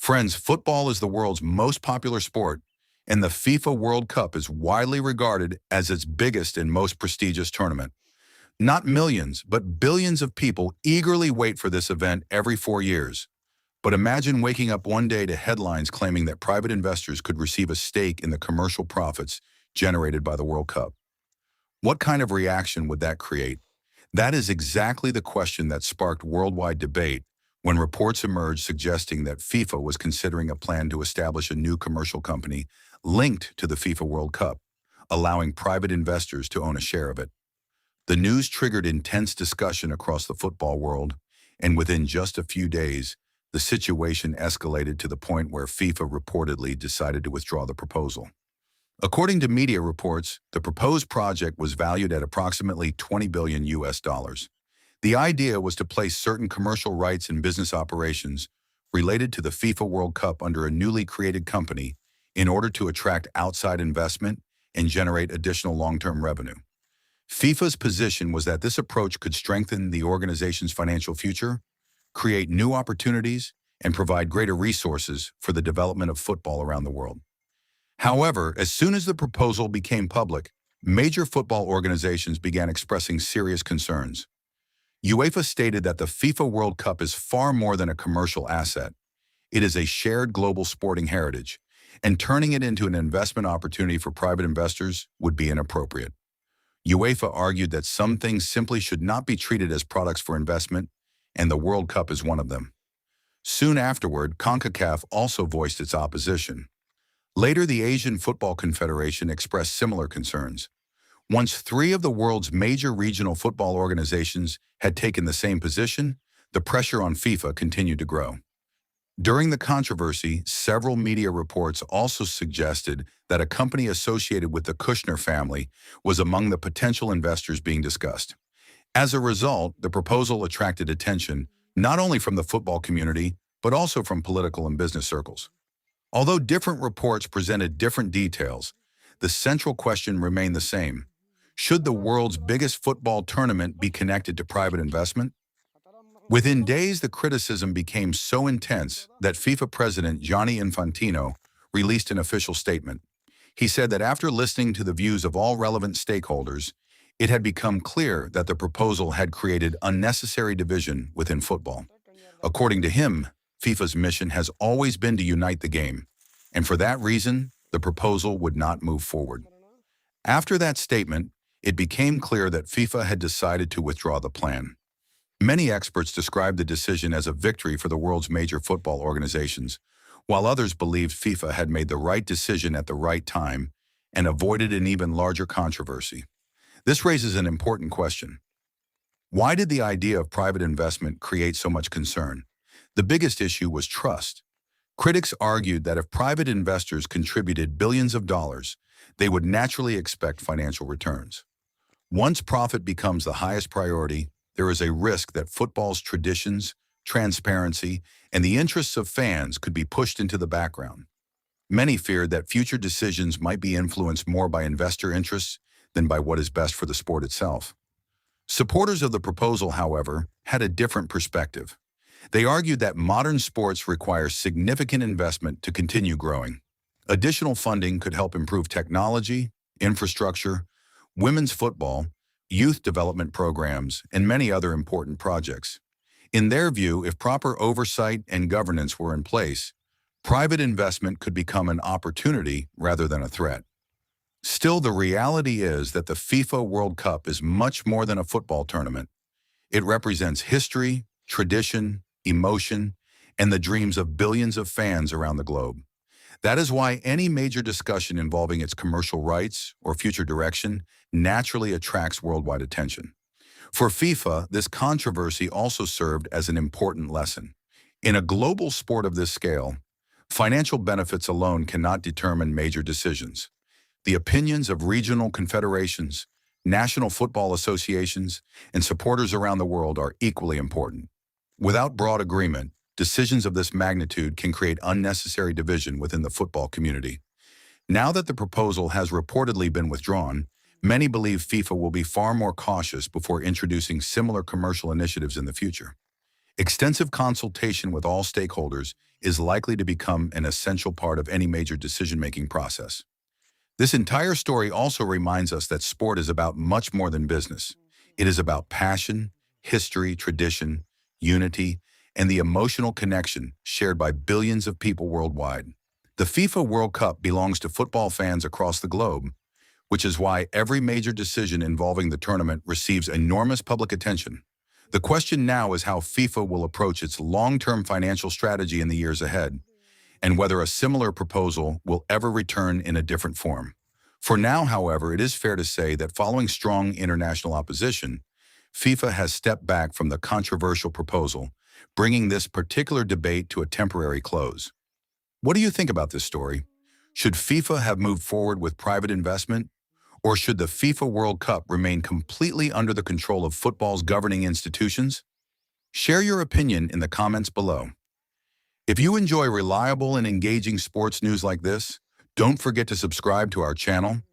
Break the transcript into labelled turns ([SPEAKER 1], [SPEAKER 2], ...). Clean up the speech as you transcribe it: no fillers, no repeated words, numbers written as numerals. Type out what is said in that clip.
[SPEAKER 1] Friends, football is the world's most popular sport, and the FIFA World Cup is widely regarded as its biggest and most prestigious tournament. Not millions, but billions of people eagerly wait for this event every 4 years. But imagine waking up one day to headlines claiming that private investors could receive a stake in the commercial profits generated by the World Cup. What kind of reaction would that create? That is exactly the question that sparked worldwide debate when reports emerged suggesting that FIFA was considering a plan to establish a new commercial company linked to the FIFA World Cup, allowing private investors to own a share of it. The news triggered intense discussion across the football world, and within just a few days, the situation escalated to the point where FIFA reportedly decided to withdraw the proposal. According to media reports, the proposed project was valued at approximately 20 billion US dollars. The idea was to place certain commercial rights and business operations related to the FIFA World Cup under a newly created company in order to attract outside investment and generate additional long-term revenue. FIFA's position was that this approach could strengthen the organization's financial future, create new opportunities, and provide greater resources for the development of football around the world. However, as soon as the proposal became public, major football organizations began expressing serious concerns. UEFA stated that the FIFA World Cup is far more than a commercial asset. It is a shared global sporting heritage, and turning it into an investment opportunity for private investors would be inappropriate. UEFA argued that some things simply should not be treated as products for investment, and the World Cup is one of them. Soon afterward, CONCACAF also voiced its opposition. Later, the Asian Football Confederation expressed similar concerns. Once three of the world's major regional football organizations had taken the same position, the pressure on FIFA continued to grow. During the controversy, several media reports also suggested that a company associated with the Kushner family was among the potential investors being discussed. As a result, the proposal attracted attention not only from the football community, but also from political and business circles. Although different reports presented different details, the central question remained the same. Should the world's biggest football tournament be connected to private investment? Within days, the criticism became so intense that FIFA President Gianni Infantino released an official statement. He said that after listening to the views of all relevant stakeholders, it had become clear that the proposal had created unnecessary division within football. According to him, FIFA's mission has always been to unite the game, and for that reason, the proposal would not move forward. After that statement, it became clear that FIFA had decided to withdraw the plan. Many experts described the decision as a victory for the world's major football organizations, while others believed FIFA had made the right decision at the right time and avoided an even larger controversy. This raises an important question. Why did the idea of private investment create so much concern? The biggest issue was trust. Critics argued that if private investors contributed billions of dollars, they would naturally expect financial returns. Once profit becomes the highest priority, there is a risk that football's traditions, transparency, and the interests of fans could be pushed into the background. Many feared that future decisions might be influenced more by investor interests than by what is best for the sport itself. Supporters of the proposal, however, had a different perspective. They argued that modern sports require significant investment to continue growing. Additional funding could help improve technology, infrastructure, women's football, youth development programs, and many other important projects. In their view, if proper oversight and governance were in place, private investment could become an opportunity rather than a threat. Still, the reality is that the FIFA World Cup is much more than a football tournament. It represents history, tradition, emotion, and the dreams of billions of fans around the globe. That is why any major discussion involving its commercial rights or future direction naturally attracts worldwide attention. For FIFA, this controversy also served as an important lesson. In a global sport of this scale, financial benefits alone cannot determine major decisions. The opinions of regional confederations, national football associations, and supporters around the world are equally important. Without broad agreement, decisions of this magnitude can create unnecessary division within the football community. Now that the proposal has reportedly been withdrawn, many believe FIFA will be far more cautious before introducing similar commercial initiatives in the future. Extensive consultation with all stakeholders is likely to become an essential part of any major decision-making process. This entire story also reminds us that sport is about much more than business. It is about passion, history, tradition, unity, and the emotional connection shared by billions of people worldwide. The FIFA World Cup belongs to football fans across the globe, which is why every major decision involving the tournament receives enormous public attention. The question now is how FIFA will approach its long-term financial strategy in the years ahead, and whether a similar proposal will ever return in a different form. For now, however, it is fair to say that following strong international opposition, FIFA has stepped back from the controversial proposal, bringing this particular debate to a temporary close. What do you think about this story? Should FIFA have moved forward with private investment, or should the FIFA World Cup remain completely under the control of football's governing institutions? Share your opinion in the comments below. If you enjoy reliable and engaging sports news like this, don't forget to subscribe to our channel